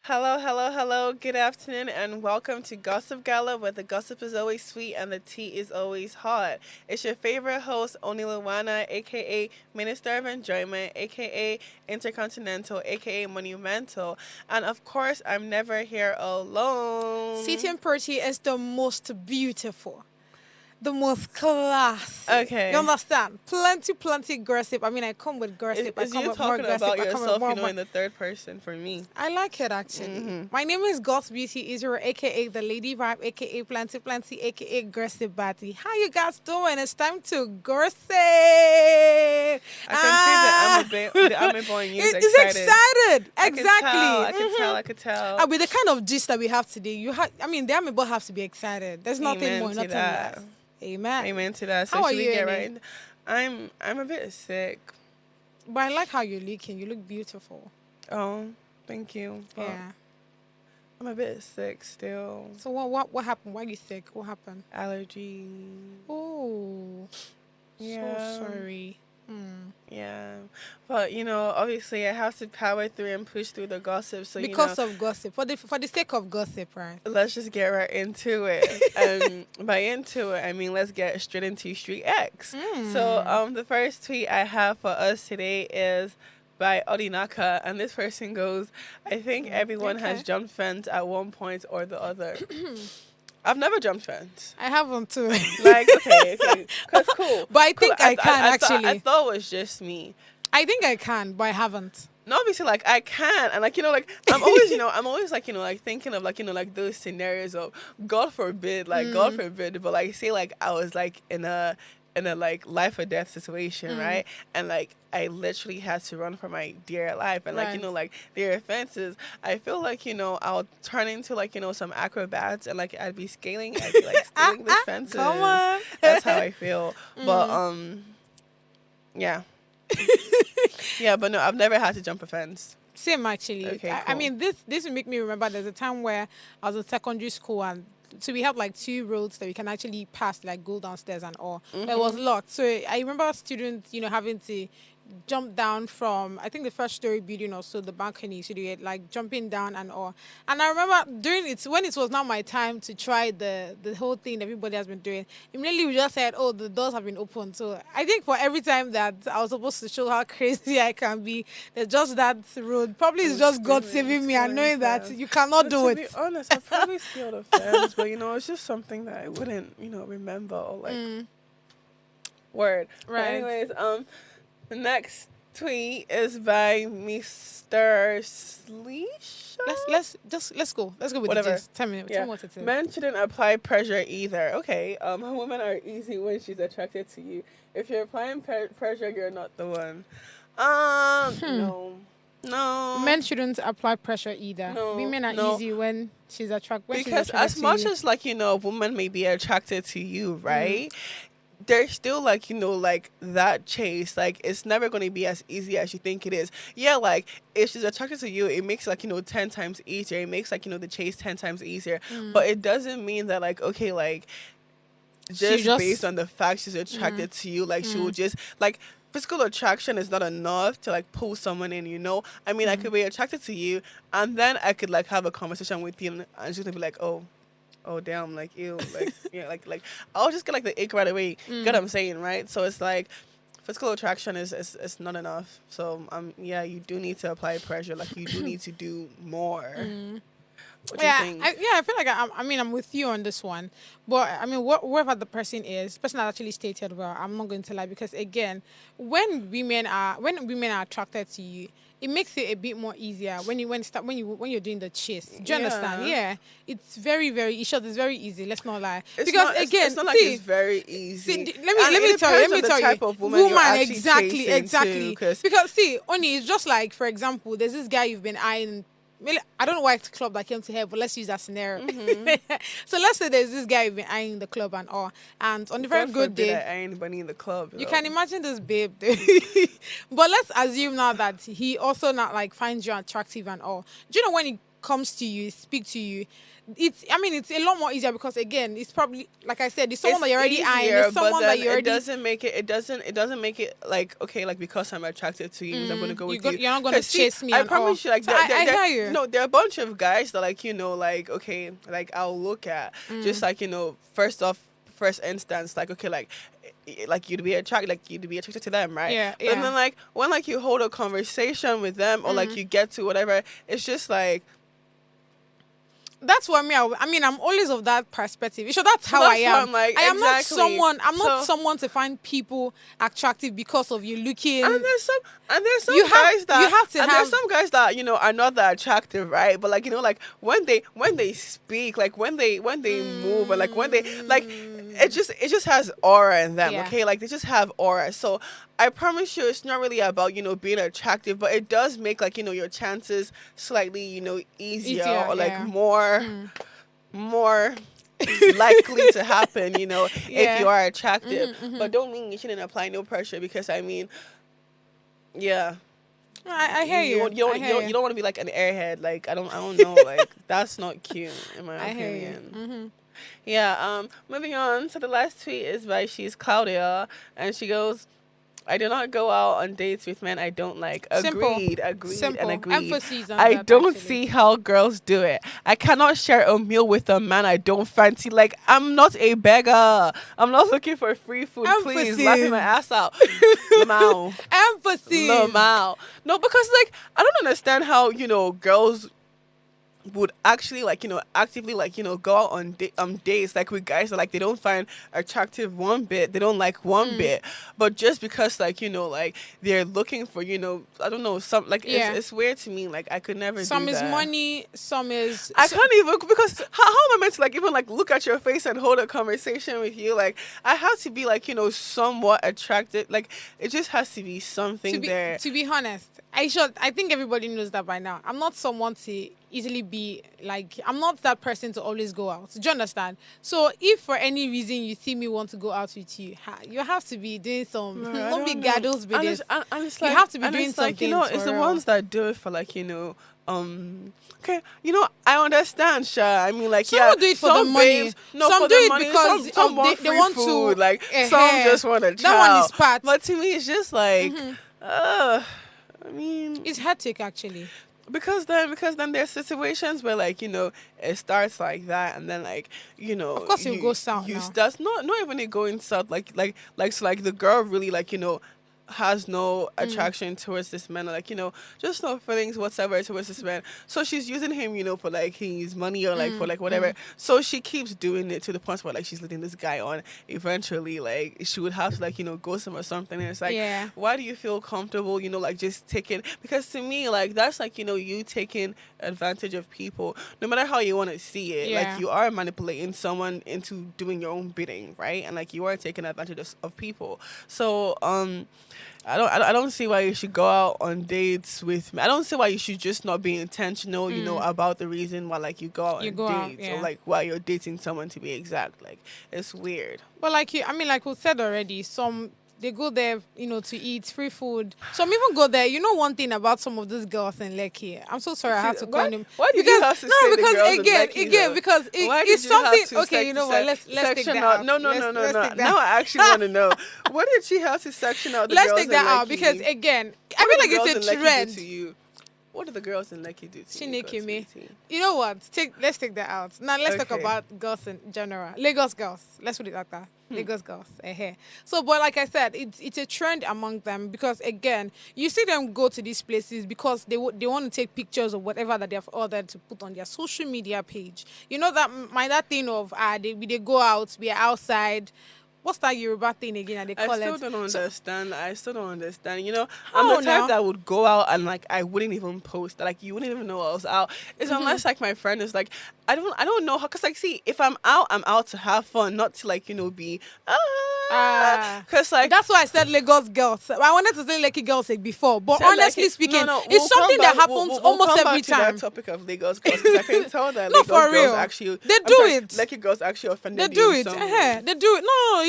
Hello, hello, hello. Good afternoon, and welcome to Gossip Gala, where the gossip is always sweet and the tea is always hot. It's your favorite host, Oni Luwana, aka Minister of Enjoyment, aka Intercontinental, aka Monumental, and of course, I'm never here City alone. and Pretty is the most beautiful, the most classy. You Okay. understand? Plenty gossip. I mean, I come with gossip. I Is come you with more talking gossip. about I come with yourself, more. in the third person for me? I like it actually. My name is Goss Beauty Israel, aka the Lady Vibe, aka Plenty, aka Gossip Batty. How you guys doing? It's time to gossip. I can see Ah, the I'm boy in you is it's excited. excited. I can tell. Exactly. I can tell. I could tell. With the kind of gist that we have today, I mean, the Amiibo have to be excited. There's nothing Amen more, to nothing that. less. Amen. Amen to that. So How are should we you, get Annie? right? I'm a bit sick. But I like how you're looking. You look beautiful. Oh, thank you. Yeah. I'm a bit sick still. So what happened? Why are you sick? What happened? Allergy. Oh, so Yeah. sorry. Yeah. But obviously I have to power through and push through the gossip. So Because of gossip, for the sake of gossip, right? let's just get right into it. And by into it, I mean let's get straight into Street X. So the first tweet I have for us today is by Odinaka, and this person goes, I think everyone has Okay. jumped fence at one point or the other. I've never jumped fence. I haven't too. Like, okay, cause cool. But I Cool. think I can I actually. thought it was just me. I think I can, but I haven't. No, obviously, like I can, and like I'm always, I'm always like thinking of like those scenarios of God forbid, God forbid, but like say like I was like in a like life or death situation, right? And like I literally had to run for my dear life, and like Right. like their offenses. I feel like I'll turn into like some acrobats, and like I'd be scaling, I'd be like scaling the fences. Come on. That's how I feel. But yeah. Yeah, but no, I've never had to jump a fence. Same actually. Okay, I cool. mean, this will make me remember. There's a time where I was in secondary school, and so we have like two roads that we can actually pass, like go downstairs and all. But it was locked. So I remember students, having to jump down from, I think, the first story building or so, the balcony. So they were like jumping down and all. And I remember during it, when it was now my time to try the whole thing that everybody has been doing, immediately we just said, oh, the doors have been opened. So I think for every time that I was supposed to show how crazy I can be, there's just that road. Probably it's just God saving me and knowing that you cannot do To be it. honest, I probably scaled a fence, but it's just something that I wouldn't, remember or like word. But Right. anyways, the next tweet is by Mr. Sleesha. Let's go. Let's go with Whatever. the gist. Tell me Yeah. what it is. Men shouldn't apply pressure either. Okay. Women are easy when she's attracted to you. If you're applying pressure, you're not the one. No. No. Men shouldn't apply pressure either. No, Women are no. easy when she's attracted. Because as much as like a woman may be attracted to you, right? There's still like like that chase, like it's never going to be as easy as you think it is. Yeah, like if she's attracted to you, it makes like 10 times easier. It makes like the chase 10 times easier. But it doesn't mean that like okay, like just based on the fact she's attracted to you, like she will just like physical attraction is not enough to like pull someone in. I mean, I could be attracted to you, and then I could like have a conversation with you, and she's gonna be like, oh damn, like ew, like like I'll just get like the ick right away. Get what I'm saying, right? So it's like physical attraction is not enough. So yeah, you do need to apply pressure. Like you do need to do more. What do you think? I feel like I'm with you on this one, but I mean, whoever the person is, person that actually stated well, I'm not going to lie, because again, when women are attracted to you, it makes it a bit more easier when you're doing the chase. Do you understand? Yeah, it's very it's short. It's very easy. Let's not lie. It's not like it's very easy. Let me tell you. The type of woman you're actually exactly. chasing too, Because see, only it's just like, for example, there's this guy you've been eyeing. Well, I don't know why it's the club that came to her, but let's use that scenario. So let's say there's this guy you've been eyeing the club and all, and on the very God good forbid day, I eye anybody in the club. you can imagine this babe. But let's assume now that he also not like finds you attractive and all. Do you know when comes to you, speak to you, it's a lot more easier because again, it's probably like I said, it's someone that you're already eyeing, it's someone that you already. It doesn't make it like okay, like because I'm attracted to you, I'm gonna go with you. You're not gonna chase me. I promise you, like so I hear you. No, there are a bunch of guys that like like okay, like I'll look at just like first instance, like okay, like you'd be attracted to them, right? Yeah, But then like when like you hold a conversation with them or like you get to whatever, it's just like. That's what I'm always of that perspective. So that's how I am. I am not someone. I'm not someone to find people attractive because of you looking. And there's some guys that are not that attractive, right? But like like when they speak, like when they move, and like when they like it just has aura in them. Yeah. Okay, like they just have aura. So I promise you, it's not really about being attractive, but it does make like your chances slightly easier or like more likely to happen, if you are attractive. But don't mean you shouldn't apply no pressure because I hear you. You don't want to be like an airhead. Like I don't know. Like that's not cute in my opinion. Yeah. Moving on. So the last tweet is by she's Claudia, and she goes, I do not go out on dates with men I don't like. Agreed. Simple. And agreed. Emphasis on I that, don't actually. see how girls do it. I cannot share a meal with a man I don't fancy. Like, I'm not a beggar. I'm not looking for free food. Emphasis. Please, laughing my ass out. Lamau. Emphasis. Lamau. No, because, like, I don't understand how, girls would actually actively go out on dates like with guys that like they don't find attractive one bit, they don't like one bit, but just because like they're looking for I don't know, some like it's weird to me. Like I could never some do is that. money, some is I can't even, because how am I meant to like even like look at your face and hold a conversation with you? Like I have to be like somewhat attracted. Like it just has to be something there. To be honest, I think everybody knows that by now. I'm not someone to easily be like, I'm not that person to always go out. Do you understand? So if for any reason you see me want to go out with you, you have to be doing some don't be gaddles with this. You have to be doing something. Like, it's the ones that do it for like okay, I understand, Sha. I mean, like, some do it for the money. Some do it because some want they want food. to. Like some just want to chow. That one is part. But to me, it's just like, I mean, it's hectic actually. Because then there's situations where like it starts like that, and then like of course it goes south. That's not even it going south. Like so like the girl really like has no attraction towards this man, like just no feelings whatsoever towards this man. So she's using him for like his money or like for like whatever. So she keeps doing it to the point where like she's letting this guy on. Eventually like she would have to like ghost him or something, and it's like, why do you feel comfortable like just taking, because to me like that's like you taking advantage of people, no matter how you want to see it. Like you are manipulating someone into doing your own bidding, right? And like you are taking advantage of people. So I don't see why you should go out on dates with me. I don't see why you should just not be intentional, about the reason why like you go out on dates or like why you're dating someone, to be exact. Like it's weird. But like like we said already, they go there, to eat free food. Some even go there. One thing about some of these girls in Lekki. I'm so sorry I have to call them. Why did you have to say the girls in Lekki, again, because it's something. Okay, you know what? Let's take that out. No. Now I actually want to know. What did she have to section out the girls in Lekki? Let's take that out because again, I feel like it's a trend. What do the girls in Lekki do to you? Me. You know what? Let's take that out. Now let's talk about girls in general. Lagos girls. Let's put it like that. Lagos girls. So, but like I said, it's a trend among them because again, you see them go to these places because they want to take pictures of whatever that they have ordered to put on their social media page. That thing of they go out, we are outside. What's that Yoruba thing again? And they call I still don't understand. I'm the type that would go out and like I wouldn't even post. Like you wouldn't even know I was out. It's unless like my friend is like, I don't know how. Cause like, see, if I'm out to have fun, not to like be. Because like that's why I said Lagos girls. I wanted to say Lekki girls like before, but said, honestly like, speaking, no, it's something that happens we'll almost come every back to time. that topic of Lagos girls, because I can tell that No, Lagos for girls real. actually They I'm do sorry, it. Lucky girls actually offended They you do in it. some way. They do it. No,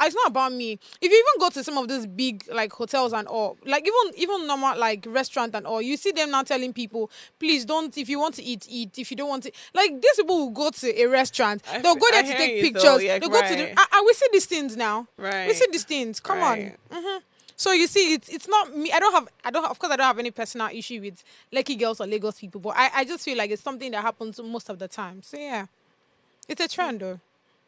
it's not about me. If you even go to some of these big like hotels and all, like even normal like restaurant and all, you see them now telling people, please don't. If you want to eat, eat. If you don't want to, like these people will go to a restaurant, they'll go there I to hear take you, pictures. though. Yeah, They'll go to the. right. And we see these things now. Right. We see these things. Come Right. on. So you see, it's not me. Of course, I don't have any personal issue with Lekki girls or Lagos people, but I just feel like it's something that happens most of the time. So yeah, it's a trend though.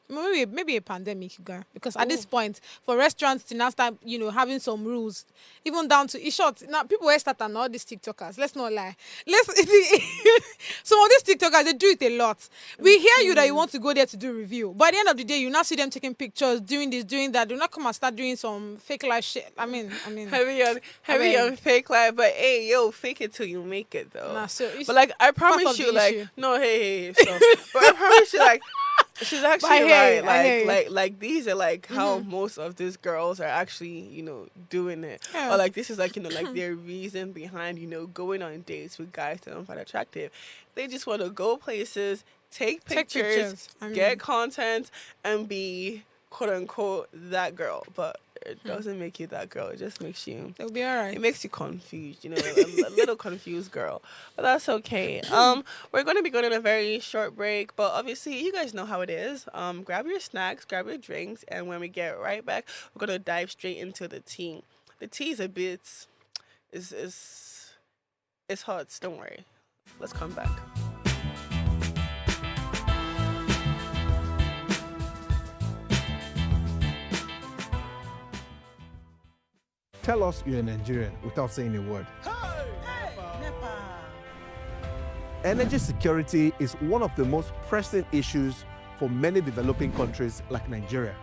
Maybe a pandemic, girl. Because at this point, for restaurants to now start, having some rules, even down to in short, now people will start and all these TikTokers. Let's not lie. Some of these TikTokers they do it a lot. We hear you that you want to go there to do review, but at the end of the day, you now see them taking pictures, doing this, doing that. Do not come and start doing some fake life shit. I mean, heavy on fake life, but hey, yo, fake it till you make it though. Nah, so but like I part promise of you, the like issue. no, hey, so but I promise you, like. She's actually right. Like these are like how most of these girls are actually, doing it. Yeah. Or like this is like, like their reason behind, going on dates with guys that don't find attractive. They just want to go places, take pictures. Get content, and be quote unquote that girl. But it doesn't make you that girl. It just makes you. It'll be alright. It makes you confused, a little confused girl. But that's okay. We're going to be going on a very short break, but obviously you guys know how it is. Grab your snacks, grab your drinks, and when we get right back, we're going to dive straight into the tea. The tea is a bit, it's hot. Don't worry. Let's come back. Tell us you're a Nigerian without saying a word. Energy security is one of the most pressing issues for many developing countries like Nigeria.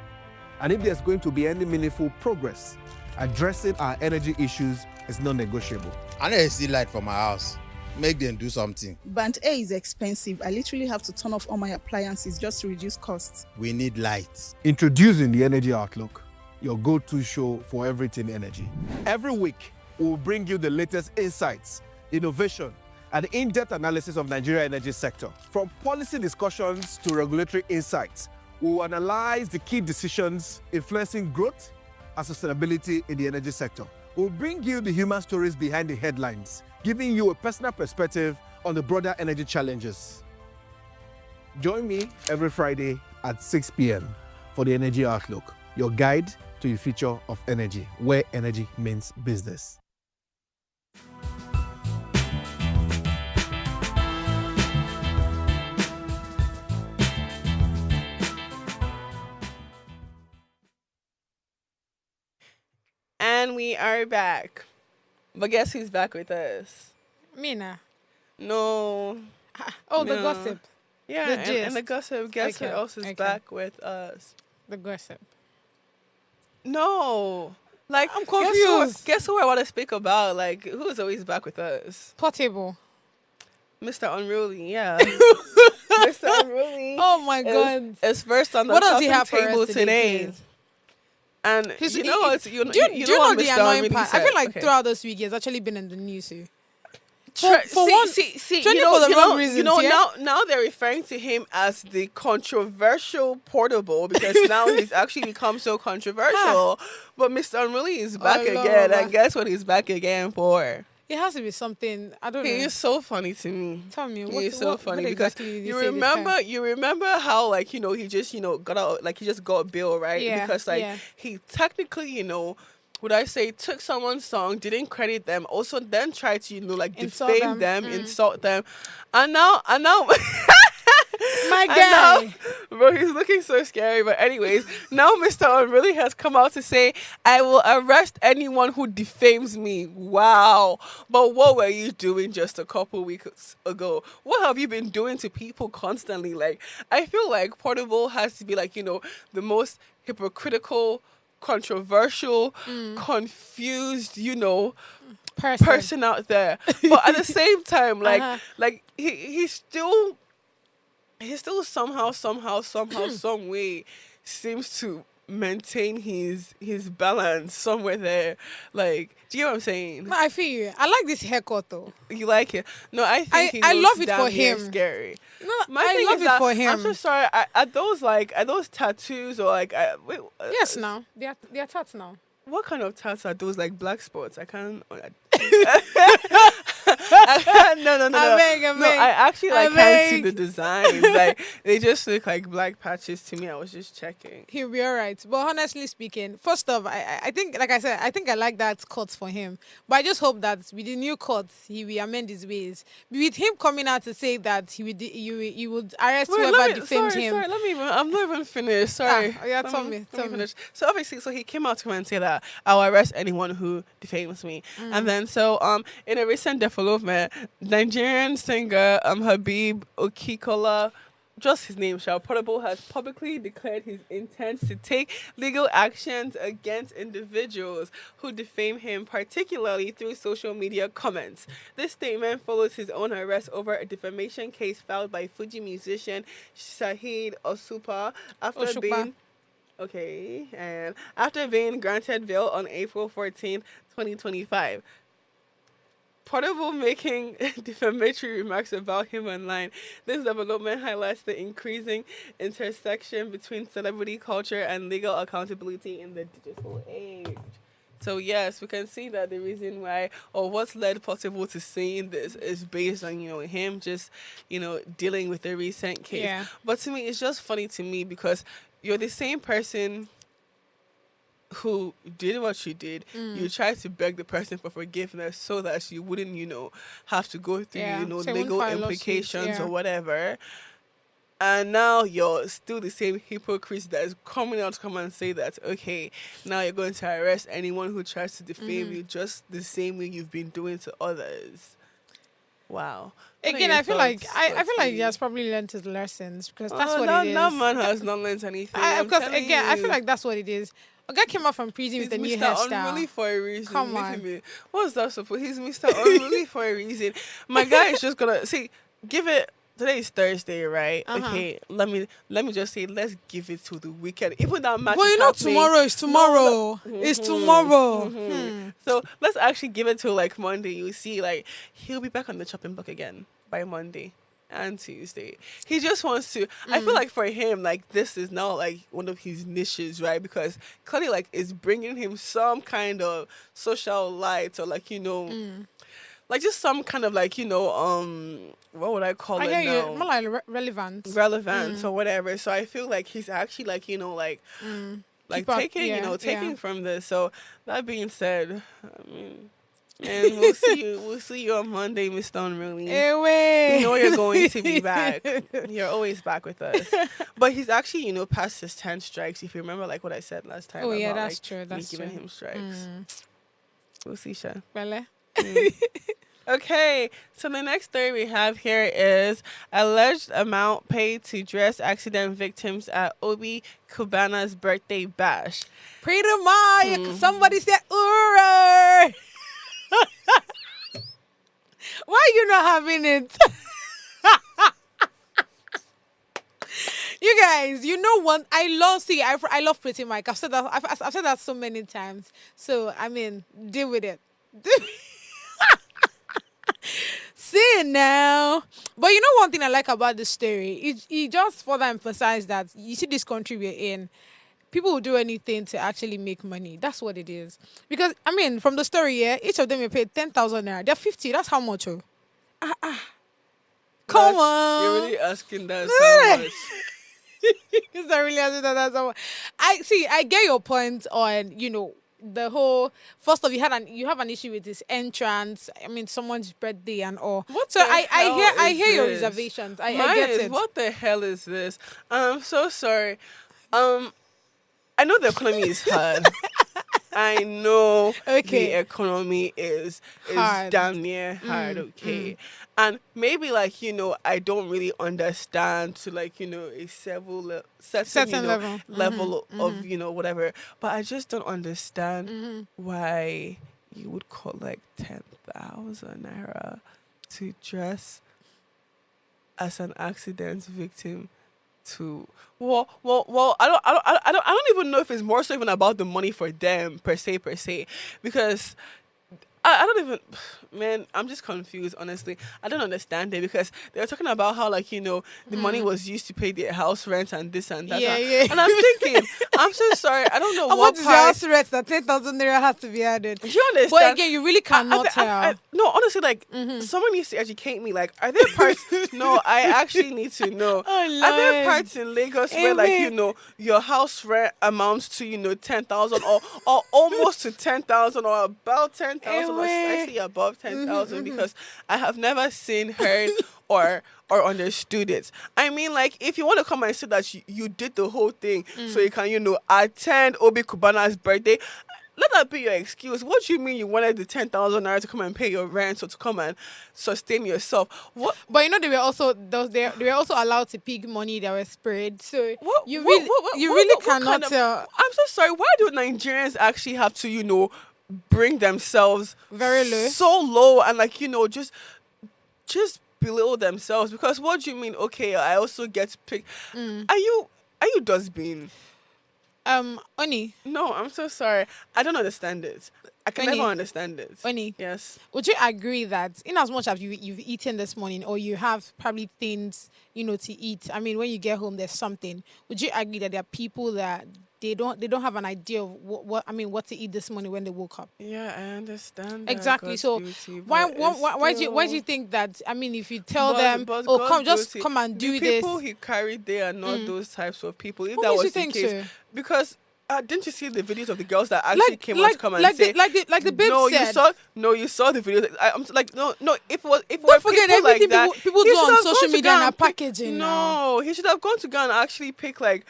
And if there's going to be any meaningful progress, addressing our energy issues is non-negotiable. I need to see light for my house. Make them do something. Band A is expensive. I literally have to turn off all my appliances just to reduce costs. We need light. Introducing the Energy Outlook, your go-to show for everything energy. Every week, we'll bring you the latest insights, innovation, and in-depth analysis of Nigeria's energy sector. From policy discussions to regulatory insights, we'll analyze the key decisions influencing growth and sustainability in the energy sector. We'll bring you the human stories behind the headlines, giving you a personal perspective on the broader energy challenges. Join me every Friday at 6 p.m. for the Energy Outlook, your guide to the future of energy, where energy means business. And we are back. But guess who's back with us? Mina. No. Oh, the No. gossip. Yeah, The and the gist. gossip. Guess who Okay, else is okay. back with us? The gossip. No. Like, I'm confused. Guess who I want to speak about? Like, who's always back with us? Portable. Mr. Unruly, yeah. Mr. Unruly. Oh my God. Is first on the What does he chopping have for us table today, today. please? And He's- you he- know what? do You do know you know what the Mr. annoying Unruly part? I said? feel like Okay. throughout this week, it's actually been in the news. Here. See, trending for the wrong reasons, yeah? now they're referring to him as the controversial Portable because now he's actually become so controversial. But Mr. Unruly is back Lord. again, and guess what he's back again for? It has to be something. I don't know. He is so funny to me. Tell me, He is so funny what because exactly did you say this time? remember how like he just got out, like he just got bail, right? Yeah, Because like yeah. he technically would I say took someone's song, didn't credit them, also then tried to like Insult defame them. them, insult them, and now My and guy. now, bro, he's looking so scary. But anyways, now Mr. Unruly has come out to say, I will arrest anyone who defames me. Wow. But what were you doing just a couple weeks ago? What have you been doing to people constantly? Like, I feel like Portable has to be like, the most hypocritical, controversial, confused, person out there. But at the same time, like he's still somehow, some way seems to maintain his balance somewhere there. Like, do you know what I'm saying? No, I feel you. I like this haircut though. You like it? No, I think he I looks love it damn for near him. scary. No, My I thing love is it that for him. I'm so sorry. Are those tattoos or like? Wait, Yes, now they are tats now. what kind of tats are those? Like black spots? I can't. No. I beg, No, I actually I like can't see beg. the designs. Like they just look like black patches to me. I was just checking. He'll be all right. But honestly speaking, first off, I think, like I said, I think I like that cut for him. But I just hope that with the new cut, he will amend his ways. With him coming out to say that he would arrest whoever defamed him. Sorry, let me. I'm not even finished. Sorry. Yeah, Let tell me. finish. So obviously, so he came out to him and say that I'll arrest anyone who defames me. And then so in a recent development, Nigerian singer Habib Okikola, just his name, Shao Portable, has publicly declared his intent to take legal actions against individuals who defame him, particularly through social media comments. This statement follows his own arrest over a defamation case filed by Fuji musician Shahid Osupa after being and after being granted bail on April 14th, 2025. Portable making defamatory remarks about him online. This development highlights the increasing intersection between celebrity culture and legal accountability in the digital age. So yes, we can see that the reason why, or what's led Portable to saying this, is based on him just dealing with the recent case. Yeah. But to me, it's just funny to me because you're the same person who did what she did. You tried to beg the person for forgiveness so that she wouldn't, have to go through, Yeah, so won't legal file lawsuits, implications yeah. or whatever. And now you're still the same hypocrite that is coming out to come and say that, okay, now you're going to arrest anyone who tries to defame you just the same way you've been doing to others. Wow. What are Again, your I feel like thoughts, I feel like he Foxy? has probably learned his lessons because that's what that, it is. That man has not learned anything. Because I'm telling again, I feel you. like that's what it is. A guy came out from prison He's with a new Mr. hairstyle. Unruly for a reason. Come Look on. at me. What's that supposed? He's Mr. Unruly for a reason. My guy is just gonna see. Give it. Today is Thursday, right? Okay. Let me just say. Let's give it to the weekend. Even that match. But is you know, happening. tomorrow is tomorrow. It's tomorrow. So let's actually give it to like Monday. You see, like he'll be back on the chopping block again by Monday and Tuesday. He just wants to. I feel like for him, like this is now like one of his niches, right? Because clearly, like it's bringing him some kind of social light or like like just some kind of like what would I call I it hear now? you. More like relevant. Relevance or whatever. So I feel like he's actually like like Keep up, taking yeah, taking yeah. from this. So that being said, I mean, and we'll see you. We'll see you on Monday, Mr. Unruly. Away. You know you're going to be back. You're always back with us. But he's actually, past his 10 strikes. If you remember, like what I said last time. Oh yeah, about, that's like, true. me That's giving true. him strikes. We'll see, Sha. Well, Okay, so the next story we have here is alleged amount paid to dress accident victims at Obi Cubana's birthday bash. Pretty much. Somebody said, "Ura." Why are you not having it? You guys, what? I love Pretty Mike. I've said that. I've said that so many times. So I mean, deal with it. See it now. But you know one thing I like about this story? It just further emphasized that you see this country we're in, people will do anything to actually make money. That's what it is. Because I mean, from the story, each of them will pay 10,000 naira. They're 50. That's how much? Oh. Come on. You're really asking that so much. It's not really asking that so much. I get your point on, the whole first off you have an issue with this entrance. I mean someone's birthday and all. I hear your reservations. I get it. What the hell is this? I'm so sorry. I know the economy is hard. I know the economy is Hard. damn near hard, okay? And maybe like, I don't really understand to like, a certain level of, whatever. But I just don't understand why you would collect 10,000 naira to dress as an accident victim to well I don't even know if it's more so even about the money for them per se because I don't even, man, I'm just confused, honestly. I don't understand it because they were talking about how, like, the money was used to pay their house rent and this and that. Yeah, and, yeah. and I'm thinking, I'm so sorry. I don't know How what much is your part. house rent? That 10,000 naira has to be added. Do you understand? But again, you really cannot I- tell. no, honestly, like, someone needs to educate me. Like, are there parts? No, I actually need to know. Oh, Are there Lord. parts in Lagos where, like, Amen. your house rent amounts to, 10,000 or almost to 10,000 or about 10,000 or Amen. slightly above 10,000 because I have never seen, heard, or understood it. I mean, like, if you want to come and say that you did the whole thing so you can, attend Obi Kubana's birthday, let that be your excuse. What do you mean you wanted the 10,000 naira to come and pay your rent or to come and sustain yourself? What? But they were also they were also allowed to pick money that was spread. So What, you what- really what- you what- really what kind cannot of- tell. I'm so sorry. Why do Nigerians actually have to, bring themselves Very low. so low and like just below themselves? Because what do you mean? Okay, I also get picked. Are you dustbin? Oni, No, I'm so sorry. I don't understand it. I can Oni. never understand it. Oni. Yes. would you agree that in as much as you've eaten this morning or you have probably things, to eat, I mean when you get home there's something, would you agree that there are people that they don't have an idea of what to eat this morning when they woke up? Yeah, I understand. that, Exactly. God's So beauty, why but it's why do you still- think that? I mean, if you tell But- them, but oh, God's beauty, come and do the this. people he carried there are not those types of people. If Who that makes was you the think case, so? because didn't you see the videos of the girls that actually came out to come and like say, the babe no, said. you saw the videos. I'm like, no. If it was Don't forget people like everything that, people he do should on have gone social to media go and and pick- packaging No, now. he should have gone to go and actually pick like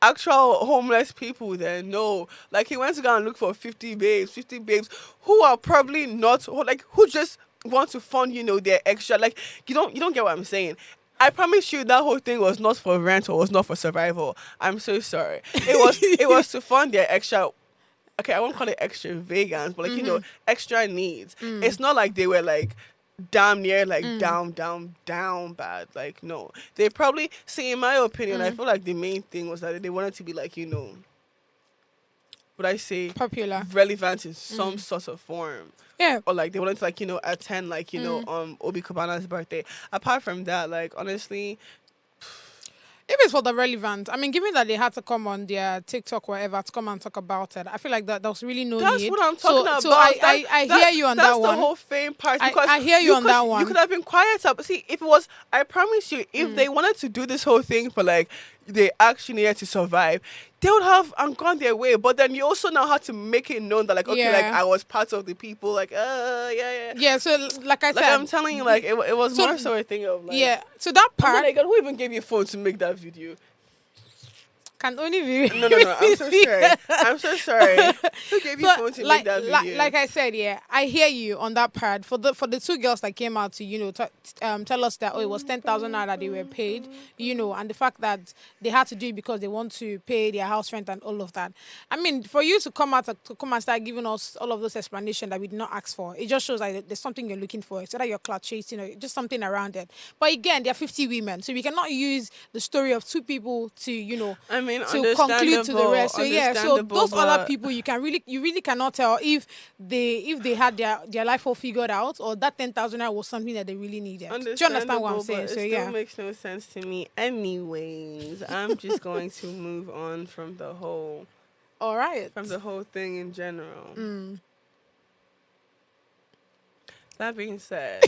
actual homeless people there. No, like he went to go and look for 50 babes who are probably not, or like who just want to fund their extra. Like you don't get what I'm saying. I promise you that whole thing was not for rent or was not for survival. I'm so sorry. It was to fund their extra. Okay, I won't call it extravagance, but like extra needs. It's not like they were like damn near like down bad. Like no, they probably see. In my opinion, I feel like the main thing was that they wanted to be like would I say Popular. relevant in some sort of form. Yeah. Or like they wanted to like attend like Obi Kubana's birthday. Apart from that, like honestly, If it's for the relevant, I mean, given that they had to come on their TikTok or whatever to come and talk about it, I feel like that there was really no that's need. what I'm talking about. So I hear you on that That's one. the whole fame part. I- Because I hear you on that one. You could have been quieter. But see, if it was, I promise you, if they wanted to do this whole thing for like they actually needed to survive, they would have gone their way. But then you also now have to make it known that like okay, like Yeah. I was part of the people. Like yeah. Yeah, so like I Like said, I'm telling you, like it was So- more so a thing of like yeah. So that Oh part my God, who even gave you a phone to make that video? can only be. No. I'm so sorry. I'm so sorry. Who gave you a phone to make that video? Like I said, yeah, I hear you on that part. For the two girls that came out to tell us that it was 10,000 naira that they were paid, and the fact that they had to do it because they want to pay their house rent and all of that. I mean, for you to come out to come and start giving us all of those explanations that we did not ask for, it just shows like there's something you're looking for. It's either you're clout chasing or just something around it. But again, there are 50 women, so we cannot use the story of two people to I mean, to conclude to the rest. So yeah, so understandable, those other but- people you really cannot tell if they had their life all figured out or that 10,000 was something that they really needed. Do you understand what I'm Understandable, saying? but So it yeah. still makes no sense to me. Anyways, I'm just going to move on from the whole All right. thing in general. That being said,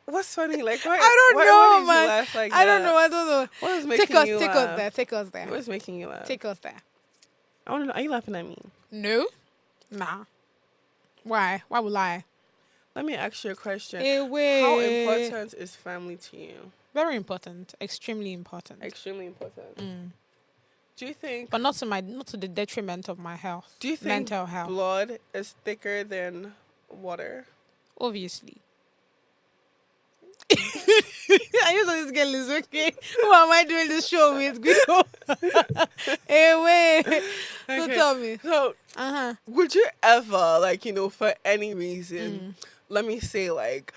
what's funny? Like, why, I don't why know, did you man. laugh like I don't that? know. I don't know. What is making Take us you take laugh? us there. Take us there. What is making you laugh? Take us there. I want to know. Are you laughing at me? No. Nah. Why? Why would I? Let me ask you a question. Hey, wait. How important is family to you? Very important. Extremely important. Extremely important. Do you think? But not to the detriment of my health. Do you think mental health? blood is thicker than water? Obviously. I use this girl is okay. Who am I doing this show with? Good. Hey, wait. So Okay. tell me. So, Uh-huh. would you ever, like, for any reason, let me say, like,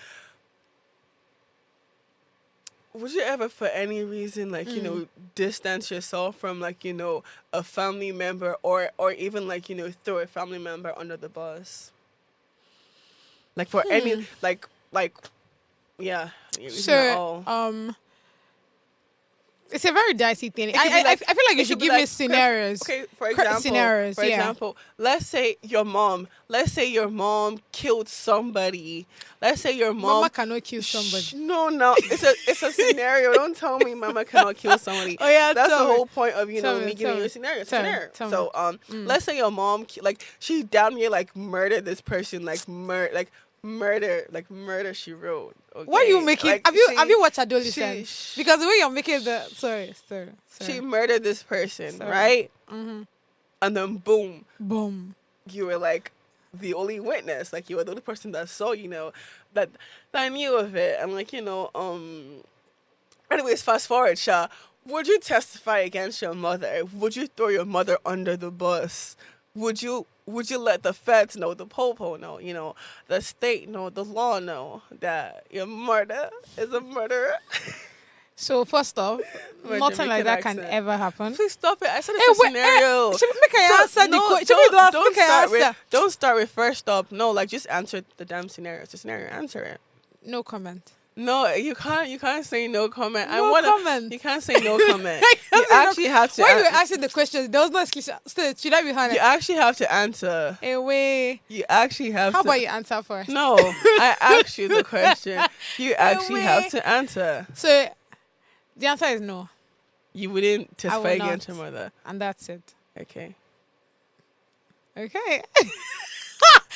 would you ever, for any reason, like, distance yourself from, like, a family member, or even, like, throw a family member under the bus? Like, for any, like, yeah. So, it's a very dicey thing. I feel like you should give me scenarios. Okay, for example, let's say your mom killed somebody. Let's say your Mama cannot kill somebody. No, it's a scenario. Don't tell me mama cannot kill somebody. Oh yeah, that's the whole point of me giving you a scenario. So let's say your mom she damn near like murdered this person, murder she wrote. Okay? What are you making? Have you watched Adolescence? Because the way you're making the sorry. She murdered this person, right? Mm-hmm. And then boom, you were like the only witness. Like you were the only person that saw, that knew of it. And like anyways, fast forward, Sha. Would you testify against your mother? Would you throw your mother under the bus? Would you let the feds know, the popo know, the state know, the law know that your murder is a murderer? So first off, nothing like that can ever happen. Please stop it. I said it's a scenario. Don't start with first up. No, like just answer the damn scenario. It's a scenario. Answer it. No comment. No, you can't say no comment. Comment. You can't say no comment. You actually have to. Why you were asking the questions? There was no excuse. Should I be honest? You actually have to answer. Away. You actually have. How about you answer first? No, I asked you the question. You actually have to answer. So, the answer is no. You wouldn't testify against your mother, and that's it. Okay.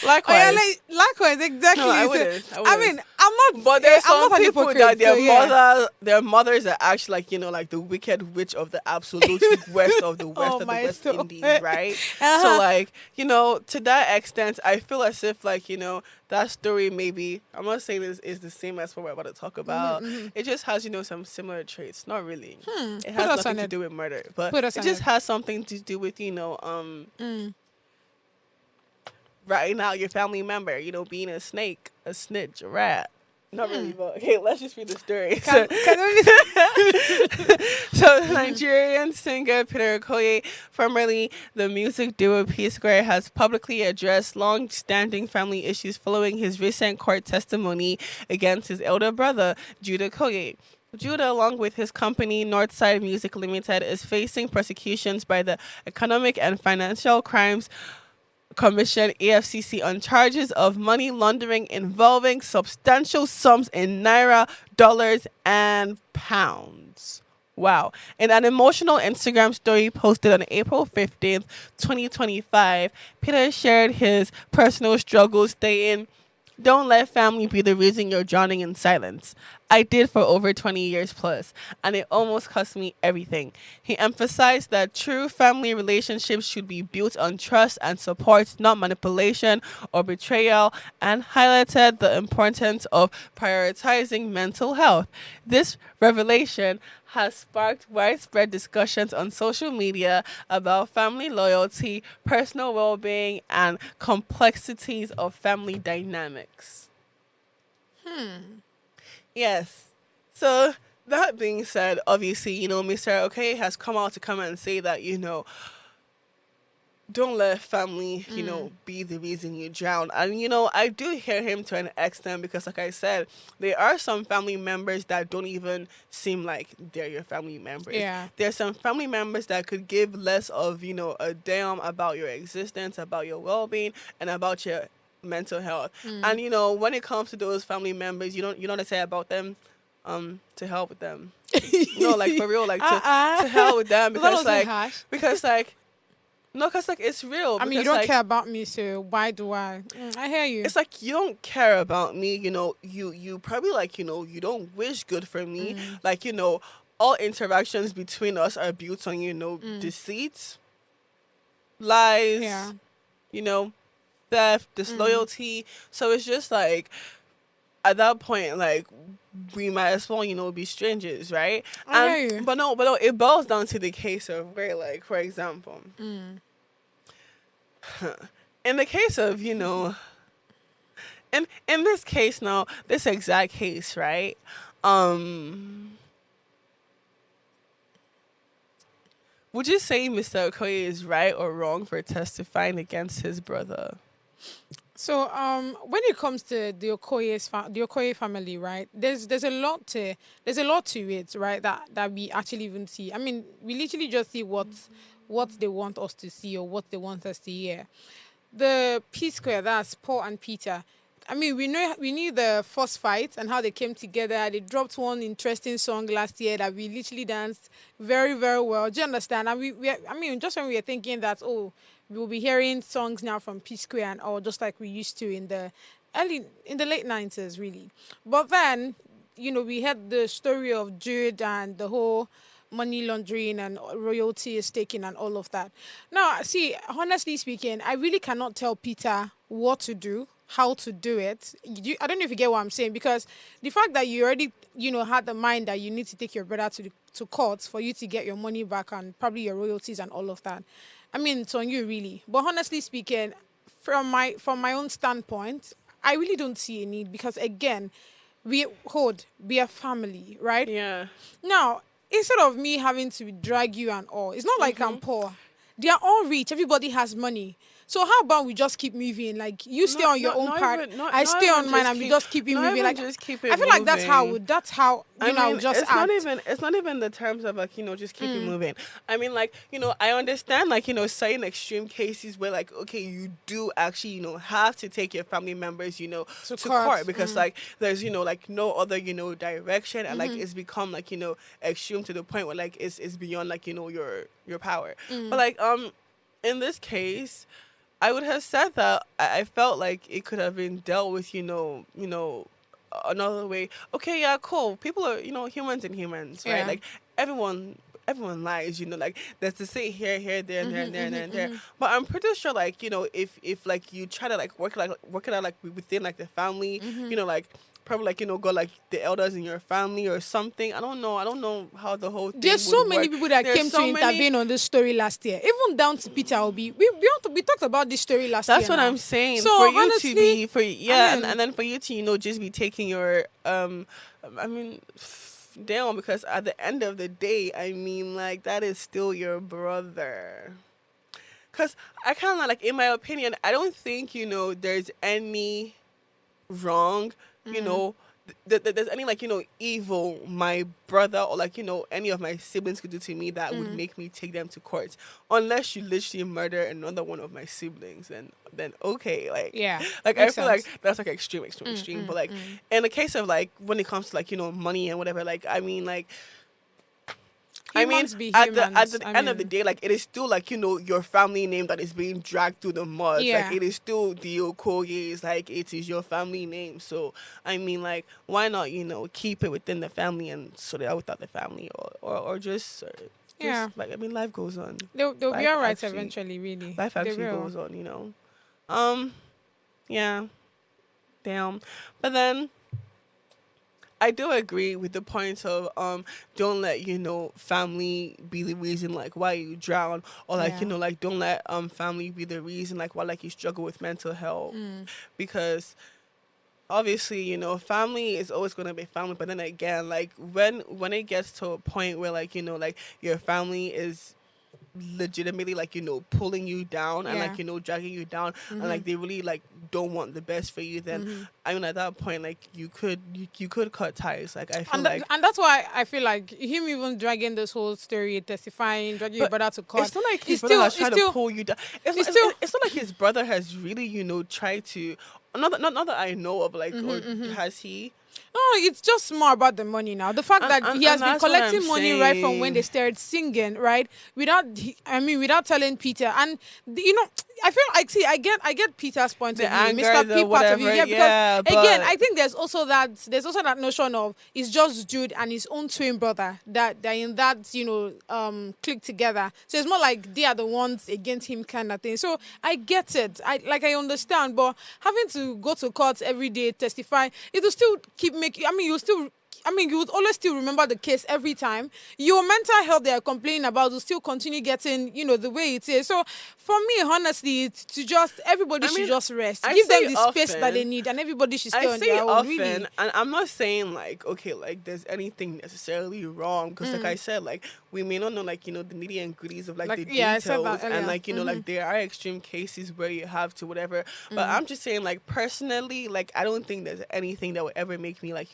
Likewise. Oh, yeah, likewise, exactly. No, I wouldn't. I mean, I'm not. But there's some people that their mothers are actually like the wicked witch of the absolute west of the west of the West Indies, right? So to that extent, I feel as if that story maybe, I'm not saying is the same as what we're about to talk about. Mm-hmm. It just has some similar traits. Not really. It has nothing to do with murder, but it just has something to do with ratting out your family member, being a snake, a snitch, a rat. Not really, but okay, let's just read the story. So Nigerian singer Peter Okoye, formerly the music duo P-Square, has publicly addressed long-standing family issues following his recent court testimony against his elder brother, Jude Okoye. Jude, along with his company Northside Music Limited, is facing prosecutions by the Economic and Financial Crimes Commission (EFCC) on charges of money laundering involving substantial sums in naira, dollars, and pounds. Wow. In an emotional Instagram story posted on April 15th, 2025, Peter shared his personal struggles, saying, "Don't let family be the reason you're drowning in silence. I did for over 20 years plus, and it almost cost me everything." He emphasized that true family relationships should be built on trust and support, not manipulation or betrayal, and highlighted the importance of prioritizing mental health. This revelation has sparked widespread discussions on social media about family loyalty, personal well-being, and complexities of family dynamics. Yes. So that being said, obviously, Mr. Okoye has come out to come and say that, don't let family, be the reason you drown. And, I do hear him to an extent because, like I said, there are some family members that don't even seem like they're your family members. Yeah. There's some family members that could give less of, a damn about your existence, about your well-being, and about your mental health. And, when it comes to those family members, you know what I say about them? To hell with them. No, like, for real, like, to hell with them. Because, it's real. I mean, you don't care about me, so why do I? I hear you. It's like, you don't care about me, you probably, you don't wish good for me. All interactions between us are built on, deceit, lies, theft, disloyalty. So it's just like, at that point, we might as well, be strangers, right? But no, it boils down to the case of where, for example, in the case of, in this case now, this exact case, right? Would you say Mr. Okoye is right or wrong for testifying against his brother? So when it comes to the Okoye family, right? There's a lot to it, right? That we actually even see. I mean, we literally just see what they want us to see or what they want us to hear. The P Square, that's Paul and Peter. I mean, we knew the first fight and how they came together. They dropped one interesting song last year that we literally danced very, very well. Do you understand? And I mean, just when we were thinking that, oh, we will be hearing songs now from P Square and all, just like we used to in the late 90s, really. But then, we had the story of Jude and the whole money laundering and royalty staking and all of that. Now, see, honestly speaking, I really cannot tell Peter what to do, how to do it. I don't know if you get what I'm saying, because the fact that you already, had the mind that you need to take your brother to court for you to get your money back and probably your royalties and all of that. I mean, it's on you, really. But honestly speaking, from my own standpoint, I really don't see a need, because again, we are family, right? Yeah. Now, instead of me having to drag you and all, it's not like I'm poor. They are all rich. Everybody has money. So how about we just keep moving? Like, you stay on your own part, I stay on mine, and we just keep it moving. Like, just keep it I feel like that's how I would just it's act. it's not even the terms of like, just keep it moving. I mean, like, I understand, like, certain extreme cases where, like, okay, you do actually, have to take your family members, to court because like there's, like no other, direction, and like it's become like, extreme to the point where like it's beyond like, your power. But like in this case, I would have said that I felt like it could have been dealt with, another way. Okay, yeah, cool. People are, humans and humans, right? Yeah. Like everyone lies, like there's to say here, there, and there, and there, and there. But I'm pretty sure, like, if like you try to like work it out like within like the family, like probably like, go like the elders in your family or something. I don't know how the whole thing There's so would many work. people that There's came so to intervene on this story last year, even down to Peter Obi. We talked about this story last year. That's what now. I'm saying. So for you honestly, to be I mean, and then for you to just be taking your I mean down, because at the end of the day, I mean, like, that is still your brother. Because I kind of like, in my opinion, I don't think there's any wrong, there's any like evil my brother or like any of my siblings could do to me that would make me take them to court, unless you literally murder another one of my siblings, and then okay, like, yeah, like I makes feel sense. like that's like extreme, but like in the case of like when it comes to like money and whatever, like I mean, like Humans be at humans. the end of the day, like, it is still like your family name that is being dragged through the mud. Yeah. Like, it is still the Okoye's, like, it is your family name. So I mean, like, why not keep it within the family and sort it out without the family, or just Yeah. like, I mean, life goes on. They'll be Life all right actually- eventually, really. Life They actually will. goes on, yeah, damn. But then I do agree with the point of don't let family be the reason like why you drown, or like Yeah. like don't let family be the reason like why like you struggle with mental health, because obviously family is always going to be family, but then again, like when it gets to a point where like like your family is legitimately like pulling you down and Yeah. like dragging you down, and like they really like don't want the best for you, then I mean, at that point, like you could cut ties. Like I feel like And that's why I feel like him even dragging this whole story, testifying, dragging your But brother to court. it's not like his it's brother has still- tried it's to still- pull you down. it's still- It's not like his brother has really tried to, not that I know of, like, or has he? No, it's just more about the money now. The fact that And he has been that's what collecting I'm money right from when saying. they started singing, right? Without telling Peter. And I feel like, see, I get Peter's point The of view, anger, Mr. the P part of view. whatever, Yeah, because yeah, again, but- I think there's also that notion of it's just Jude and his own twin brother that they're in that clique together. So it's more like they are the ones against him kind of thing. So I get it. I understand, but having to go to court every day, testify, it will still keep making. You would always still remember the case every time. Your mental health they are complaining about will still continue getting, the way it is. So for me, honestly, it's to just everybody should just rest. I Give them say the space that often- they need, and everybody should stay I on say their own. often, Really. and I'm not saying like, okay, like there's anything necessarily wrong, because like I said, like we may not know like, the nitty and gritties of like the yeah, I said details that and earlier. like, like there are extreme cases where you have to whatever. But I'm just saying like personally, like I don't think there's anything that would ever make me like,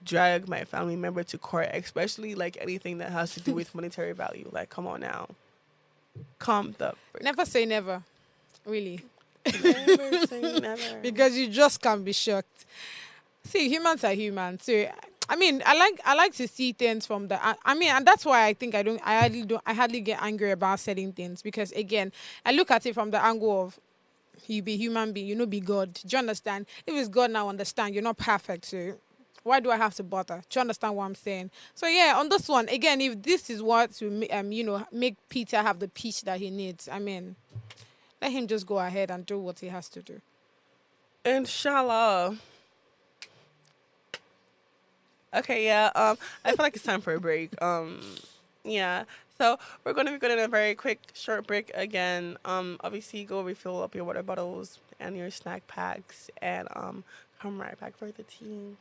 drag my family member to court, especially like anything that has to do with monetary value. Like, come on now. Calm the frick. Never say never. Really. Never say never. Because you just can't be shocked. See, humans are humans. So I mean, I like to see things from the. I mean, and that's why I think I hardly get angry about certain things, because again, I look at it from the angle of you be human being, be God. Do you understand? If it's God, now understand you're not perfect. So why do I have to bother? Do you understand what I'm saying? So yeah, on this one again, if this is what to make Peter have the peace that he needs, I mean, let him just go ahead and do what he has to do. Inshallah. Okay, yeah. I feel like it's time for a break. Yeah. So we're gonna be going on a very quick, short break again. Obviously, go refill up your water bottles and your snack packs, and come right back for the tea.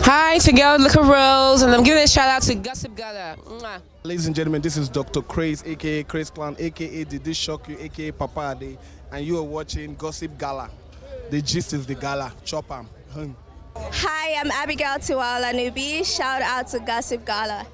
Hi, it's your girl, Liquor Rose, and I'm giving a shout out to Gossip Gala. Mwah. Ladies and gentlemen, this is Dr. Craze, aka Craze Clan, aka Did This Shock You, aka Papa Ade, and you are watching Gossip Gala. The gist is the gala. Chop 'em. Hi, I'm Abigail Tiwala Nubi. Shout out to Gossip Gala.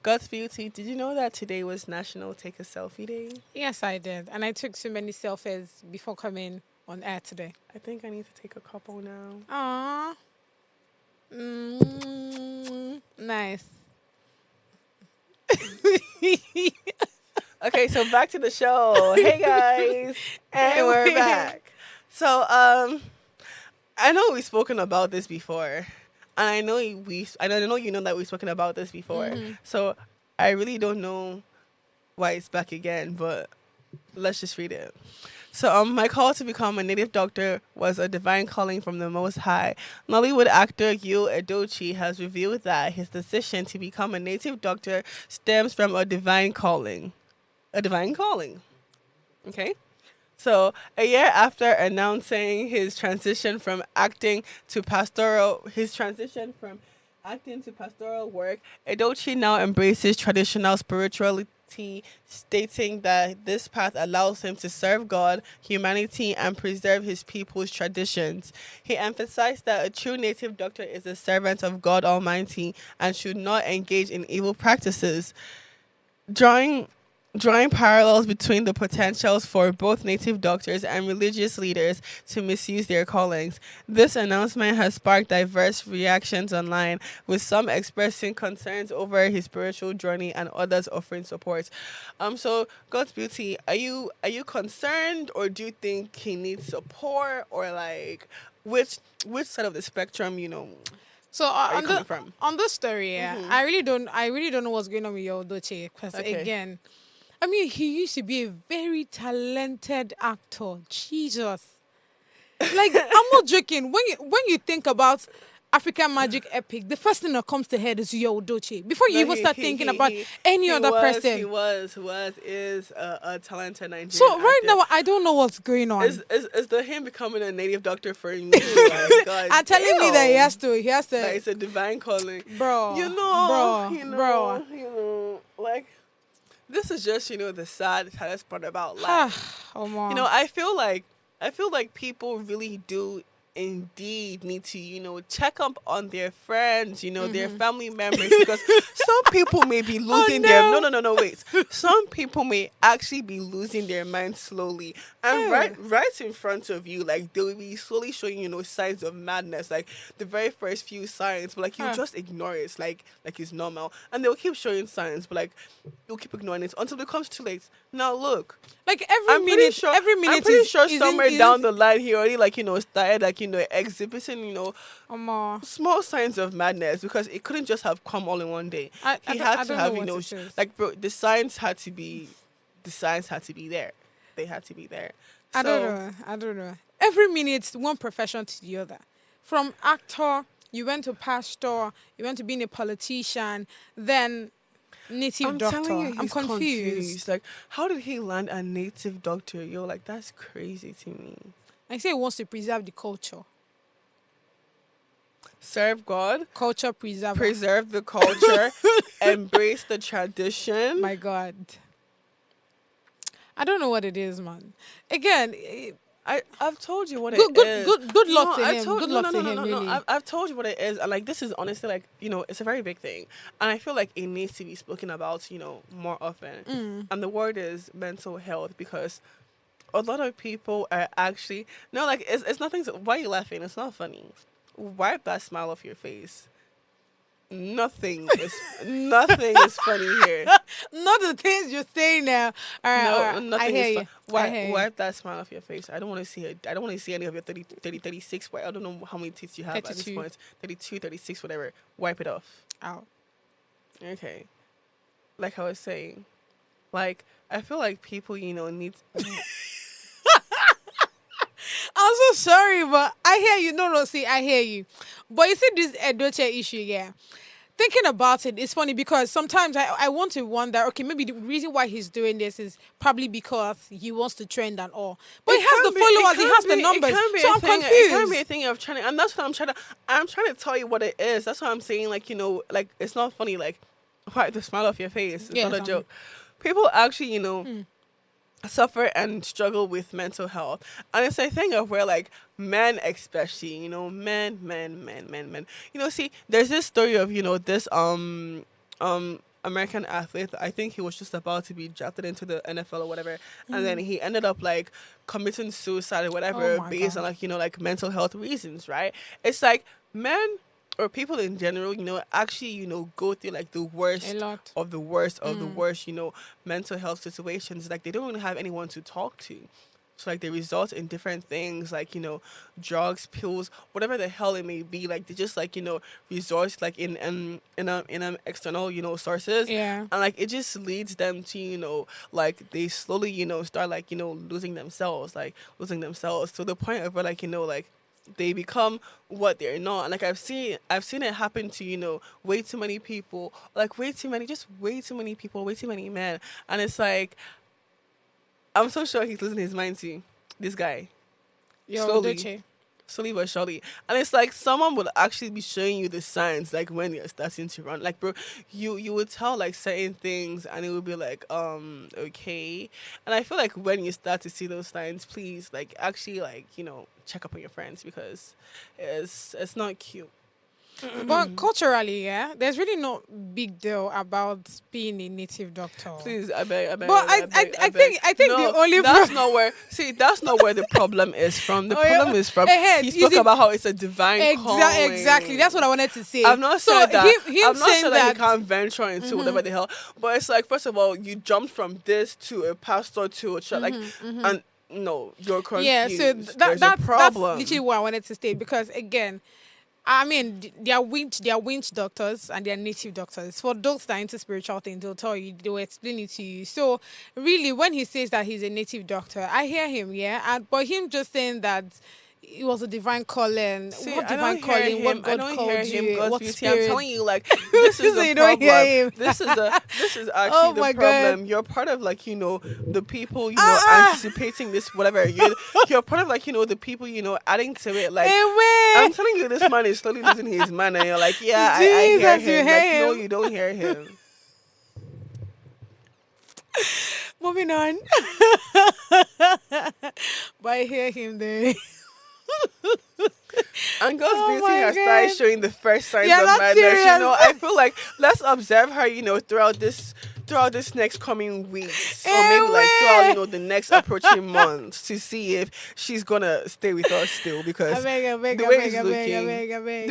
God's Beauty, did you know that today was National Take a Selfie Day? Yes, I did. And I took so many selfies before coming on air today. I think I need to take a couple now. Nice. Okay, so back to the show. Hey guys, and we're back. So I know we've spoken about this before, and I know you know that we've spoken about this before. So I really don't know why it's back again, but let's just read it. So my call to become a native doctor was a divine calling from the Most High. Nollywood actor Jude Edochie has revealed that his decision to become a native doctor stems from a divine calling. A divine calling. Okay? So a year after announcing his transition from acting to pastoral work, Edochie now embraces traditional spirituality, stating that this path allows him to serve God, humanity, and preserve his people's traditions. He emphasized that a true native doctor is a servant of God Almighty and should not engage in evil practices. Drawing parallels between the potentials for both native doctors and religious leaders to misuse their callings. This announcement has sparked diverse reactions online, with some expressing concerns over his spiritual journey and others offering support. So God's Beauty, are you concerned, or do you think he needs support, or like which side of the spectrum, So are you coming from? on this story, yeah, I really don't know what's going on with your Doche, because again, I mean, he used to be a very talented actor. Jesus, like I'm not joking. When you think about African Magic Epic, the first thing that comes to head is Yo Doche. Before you even start thinking about any other person, is a talented Nigerian. So right actor. now, I don't know what's going on. Is the him becoming a native doctor for me? Like, God, and telling me that he has to. Like, it's a divine calling, bro. Like. This is just, the saddest part about life. Oh, man. I feel like people really do indeed need to, check up on their friends, their family members, because some people may be losing wait. Some people may actually be losing their mind slowly. And right in front of you, like, they will be slowly showing, signs of madness, like the very first few signs, but like you just ignore it, like it's normal. And they'll keep showing signs, but like you'll keep ignoring it until it comes too late. Now look. Like every minute I'm pretty sure is somewhere down the line he already started exhibiting, More. small signs of madness because it couldn't just have come all in one day. He had to have, like, bro, the signs had to be there. They had to be there. I don't know. Every minute, one profession to the other. From actor, you went to pastor, you went to being a politician, then native doctor. Telling you, I'm confused. Like, how did he land a native doctor? Like, that's crazy to me. I say he wants to preserve the culture. Serve God. Culture preserve. Preserve the culture. Embrace the tradition. My God. I don't know what it is, man. Again, I've told you what it is. Good luck to him. Good luck to him, really. I've told you what it is. And, like, this is honestly, like, it's a very big thing. And I feel like it needs to be spoken about, more often. And the word is mental health, because a lot of people are actually... No, like, it's nothing... Why are you laughing? It's not funny. Wipe that smile off your face. Nothing is funny here. Not the things you're saying now. All right, nothing I hear is you. Wipe that smile off your face. I don't want to see it. I don't want to see any of your 30, 36. I don't know how many teeth you have 32. at this point. 32, 36, whatever. Wipe it off. Ow. Okay. Like I was saying, like, I feel like people, need... I'm so sorry, but I hear you. No, see, I hear you. But you see this Edoche issue, yeah. Thinking about it, it's funny because sometimes I want to wonder, okay, maybe the reason why he's doing this is probably because he wants to trend and all. But he has the followers, he has the numbers. So I'm confused. It can't be a thing of trying to, and that's what I'm trying to tell you what it is. That's what I'm saying, like, like, it's not funny, like, wipe the smile off your face. It's not a joke. People actually, suffer and struggle with mental health, and it's a thing of where, like, men especially, men. See, there's this story of this American athlete. I think he was just about to be drafted into the NFL or whatever, and then he ended up, like, committing suicide or whatever based on, like, like, mental health reasons, right? It's like men or people in general, actually, go through, like, the worst of the worst of the worst, mental health situations. Like, they don't really have anyone to talk to. So, like, they result in different things, like, drugs, pills, whatever the hell it may be. Like, they just, like, resort, like, in external, sources. Yeah. And, like, it just leads them to, like, they slowly, start, like, losing themselves to the point of where, like, like, they become what they're not. And, like, I've seen it happen to, way too many people, like, way too many people, way too many men. And it's like, I'm so sure he's losing his mind too, this guy. Slowly but surely. And it's like someone would actually be showing you the signs, like, when you're starting to run. Like, bro, you would tell, like, certain things and it would be like, okay. And I feel like when you start to see those signs, please, like, actually, like, check up on your friends, because it's not cute. But culturally, yeah, there's really no big deal about being a native doctor. Please, I beg. But I think no, the only that's not where the problem is from. The problem is from he spoke about how it's a divine calling. Exactly, that's what I wanted to say. I've not said that. I'm not saying that he can't venture into whatever the hell. But it's like, first of all, you jumped from this to a pastor to a church, like, and no, you're confused. Yeah, so there's a problem. That's literally what I wanted to state, because, again, I mean, they are winch doctors and they are native doctors. For those that are into spiritual things, they'll tell you, they will explain it to you. So, really, when he says that he's a native doctor, I hear him, yeah? But him just saying that it was a divine calling. See, what divine calling? What God called you? What spirit? I'm telling you, like, this is the problem. This is actually the problem. God. You're part of, like, the people, anticipating this, whatever. You're part of, like, the people, adding to it. Like, I'm telling you, this man is slowly losing his mind, and you're like, yeah, I hear him. Like, no, you don't hear him. Moving on. But I hear him there. And God's beauty has started showing the first signs of madness. I feel like, let's observe her, throughout this next coming weeks, or maybe, like, throughout the next approaching months, to see if she's gonna stay with us still. Because the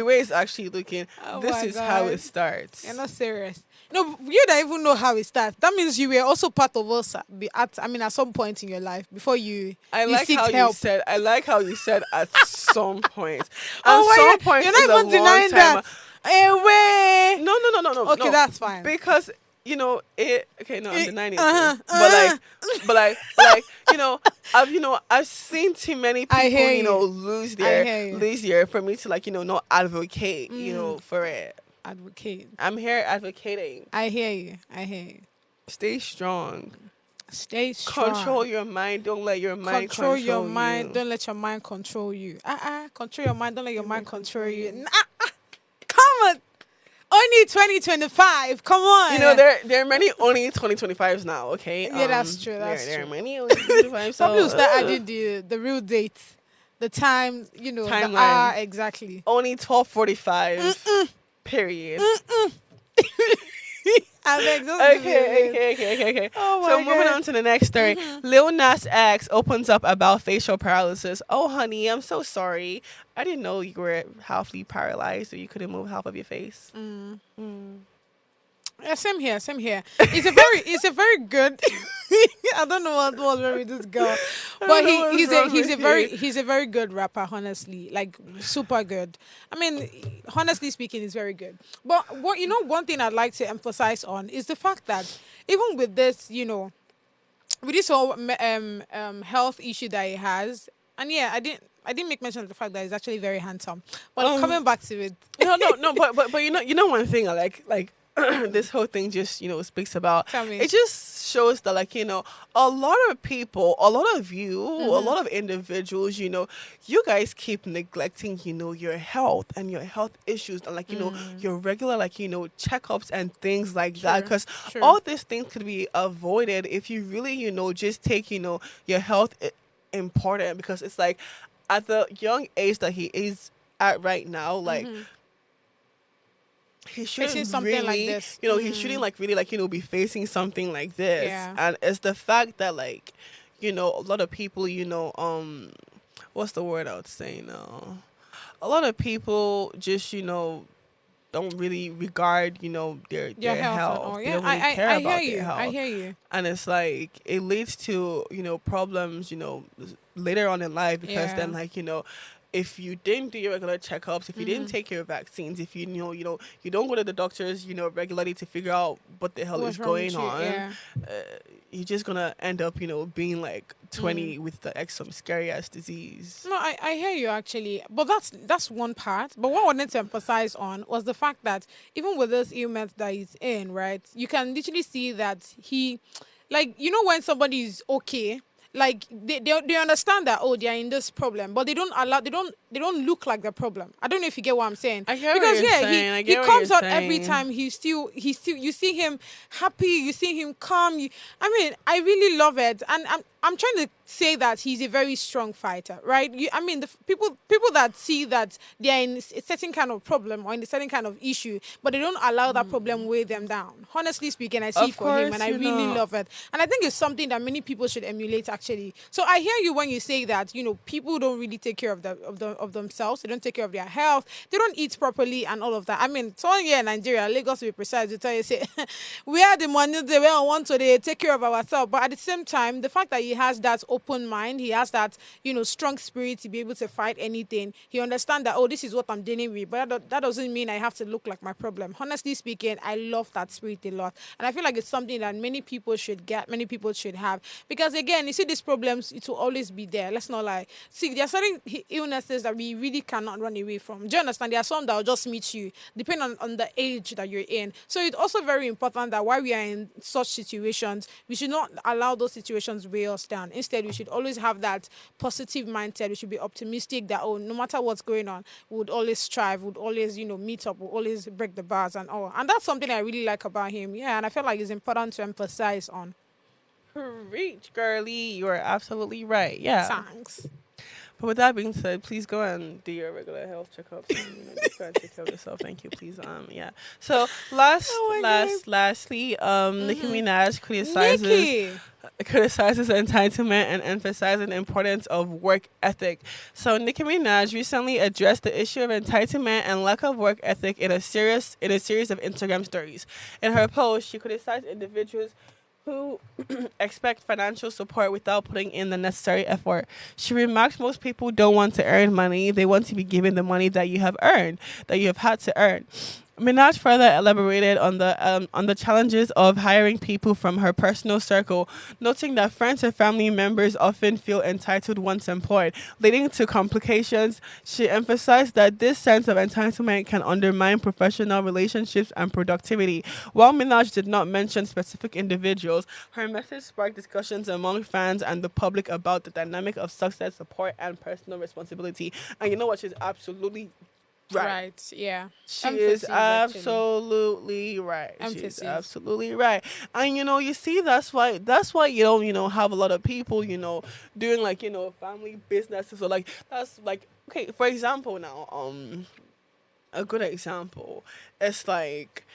way it's actually looking, this is how it starts. You're not serious. No, you don't even know how it starts. That means you were also part of us at some point in your life before you I you like seek how help. you said. I like how you said at some point. At Oh my some God, point you're is not a even long denying time. that. Way. No. Okay, No. that's fine. Because it. Okay, no, I'm denying it Uh-huh, too. But uh-huh. I've seen too many I people, hear you. I hear you. lose their for me to not advocate, for it. Advocate. I'm here advocating. I hear you. I hear you. Stay strong. Stay strong. Control your mind. Don't let your mind Control your control mind. you. Don't let your mind control you. Control your mind. Don't let your mind control you. Come on. Only 2025. Come on. There are many only 2025s now. Okay. Yeah, that's true. That's there true. are many only 2025s. Probably will So start adding the real date, the time, the Timeline. hour exactly. only 12:45. Period. I beg, don't do it. Okay. Oh my So moving God. on to the next story. Lil Nas X opens up about facial paralysis. Oh, honey, I'm so sorry. I didn't know you were halfly paralyzed, so you couldn't move half of your face. Yeah, same here. It's a very good. I don't know what was wrong with this girl, but he's a very good rapper. Honestly, like super good. I mean, honestly speaking, he's very good. But one thing I'd like to emphasize on is the fact that even with this, with this whole health issue that he has, and yeah, I didn't make mention of the fact that he's actually very handsome. But coming back to it, No, but one thing I like this whole thing just speaks about. Tell me. It just shows that a lot of people, a lot of you, a lot of individuals, you guys keep neglecting your health and your health issues and your regular checkups and things like that, because True. all these things could be avoided if you really just take your health important, because it's like at the young age that he is at right now, like he shouldn't Facing something really, like this. he shouldn't really be facing something like this. Yeah. And it's the fact that a lot of people, what's the word I would say now? A lot of people just, don't really regard, their your health. health. And all. They Yeah, don't really care I about hear their you. health. I hear you. And it's like it leads to problems later on in life, because Yeah. then if you didn't do your regular checkups, if you didn't take your vaccines, if you don't go to the doctors regularly to figure out what the hell What's is wrong with going you? on, Yeah. you're just gonna end up being like 20 with some scary ass disease. No, I hear you actually, but that's one part. But what I wanted to emphasize on was the fact that even with this ailment that he's in, right, you can literally see that he, when somebody is okay, like they understand that they are in this problem, but they don't look like the problem. I don't know if you get what I'm saying. I get because what you're yeah, saying. I he get what comes you're out every saying. time. He's still you see him happy, you see him calm. I mean, I really love it, and I'm trying to say that he's a very strong fighter, right? The people that see that they are in a certain kind of problem or in a certain kind of issue, but they don't allow that problem weigh them down. Honestly speaking, I see Of it for him, course, and I really love it. And I think it's something that many people should emulate, actually. So I hear you when you say that people don't really take care of themselves. They don't take care of their health. They don't eat properly and all of that. I mean, someone here in Nigeria, Lagos to be precise, will tell you say we are the money they want to take care of ourselves. But at the same time, the fact that he has that open mind, he has that strong spirit to be able to fight anything. He understands that this is what I'm dealing with, but that doesn't mean I have to look like my problem. Honestly speaking, I love that spirit a lot, and I feel like it's something that many people should get, many people should have, because again, you see these problems, it will always be there. Let's not lie. See, there are certain illnesses that we really cannot run away from. Do you understand? There are some that will just meet you depending on the age that you're in. So it's also very important that while we are in such situations, we should not allow those situations weigh us down. Instead, we should always have that positive mindset. We should be optimistic that no matter what's going on, we would always strive, would always meet up, would always break the bars and all. And that's something I really like about him. Yeah, and I feel like it's important to emphasize on. Preach, girly. You are absolutely right. Yeah. Thanks. But with that being said, please go and do your regular health checkups. And, just go and take care of yourself. Thank you, please. Yeah. So lastly, Nicki Minaj criticizes entitlement and emphasizes the importance of work ethic. So Nicki Minaj recently addressed the issue of entitlement and lack of work ethic in a series of Instagram stories. In her post, she criticized individuals who expect financial support without putting in the necessary effort. She remarks most people don't want to earn money. They want to be given the money that you have earned, that you have had to earn. Minaj further elaborated on the challenges of hiring people from her personal circle, noting that friends and family members often feel entitled once employed, leading to complications. She emphasized that this sense of entitlement can undermine professional relationships and productivity. While Minaj did not mention specific individuals, her message sparked discussions among fans and the public about the dynamic of success, support, and personal responsibility. And you know what? She's absolutely right. Yeah. She is absolutely right. She's absolutely right. And you see that's why you don't have a lot of people, doing like, family businesses or like that's like okay, for example now, a good example. It's like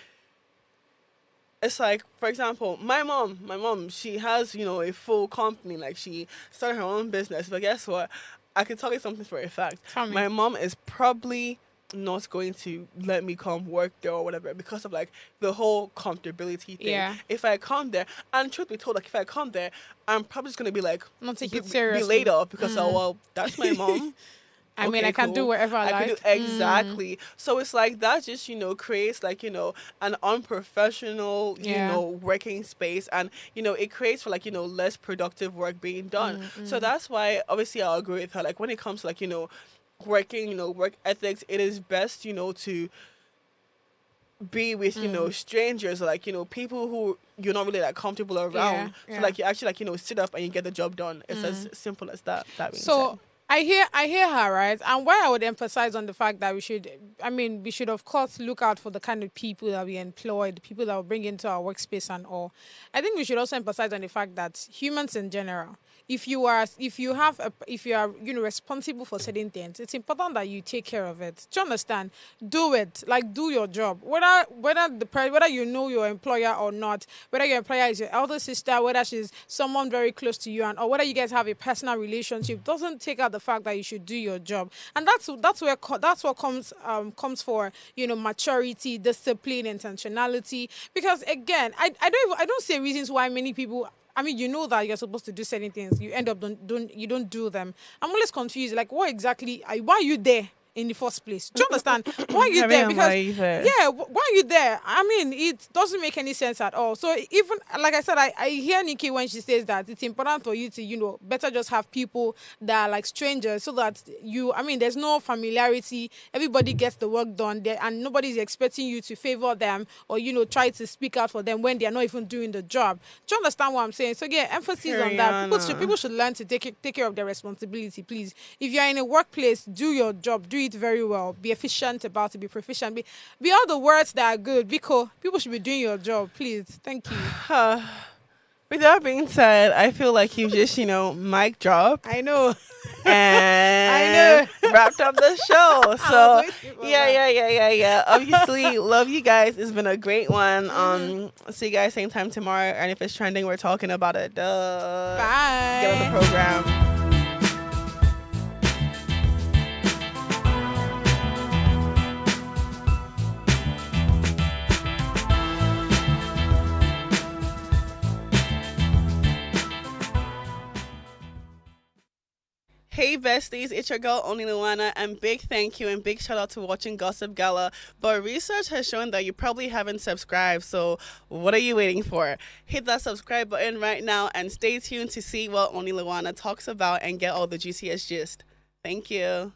for example, my mom, she has, a full company, like she started her own business, but guess what? I can tell you something for a fact. My mom is probably not going to let me come work there or whatever because of like the whole comfortability thing. Yeah. If I come there, and truth be told, like if I come there, I'm probably just gonna be like not take it seriously, be laid off because well, that's my mom. I can do whatever I like. Exactly. So it's like that just, creates like, an unprofessional, working space. And, it creates for like, less productive work being done. So that's why obviously I'll agree with her. Like when it comes to like, working, work ethics, it is best, to be with, strangers, like, people who you're not really that comfortable around. Yeah. So like you actually like, sit up and you get the job done. It's as simple as that. That being said. I hear her, right? And why I would emphasize on the fact that we should of course look out for the kind of people that we employ, the people that we bring into our workspace and all. I think we should also emphasize on the fact that humans in general, if you are responsible for certain things, it's important that you take care of it. Do you understand? Do it. Like do your job. Whether you know your employer or not, whether your employer is your elder sister, whether she's someone very close to you, or whether you guys have a personal relationship, doesn't take out the fact that you should do your job. And that's what comes for maturity, discipline, intentionality. Because again, I don't see reasons why many people. I mean, you know that you're supposed to do certain things. You end up don't do them. I'm always confused. Like, why are you there in the first place? Do you understand? Why are you there? Because why are you there? I mean, it doesn't make any sense at all. So even like I said, I hear Nikki when she says that it's important for you to better just have people that are like strangers, so that there's no familiarity. Everybody gets the work done there, and nobody's expecting you to favor them or try to speak out for them when they're not even doing the job. Do you understand what I'm saying? So yeah, emphasis on that. People should learn to take care of their responsibility. Please, if you're in a workplace, do your job. Do it very well. Be efficient about it. Be proficient. Be all the words that are good, because people should be doing your job. Please. Thank you. With that being said, I feel like you just, mic drop. I know. And wrapped up the show. So yeah. Obviously, love you guys. It's been a great one. See you guys same time tomorrow. And if it's trending, we're talking about it. Bye. Get on the program. Hey besties, it's your girl Only Luana, and big thank you and big shout out to watching Gossip Gala. But research has shown that you probably haven't subscribed, so what are you waiting for? Hit that subscribe button right now and stay tuned to see what Only Luana talks about and get all the juiciest gist. Thank you.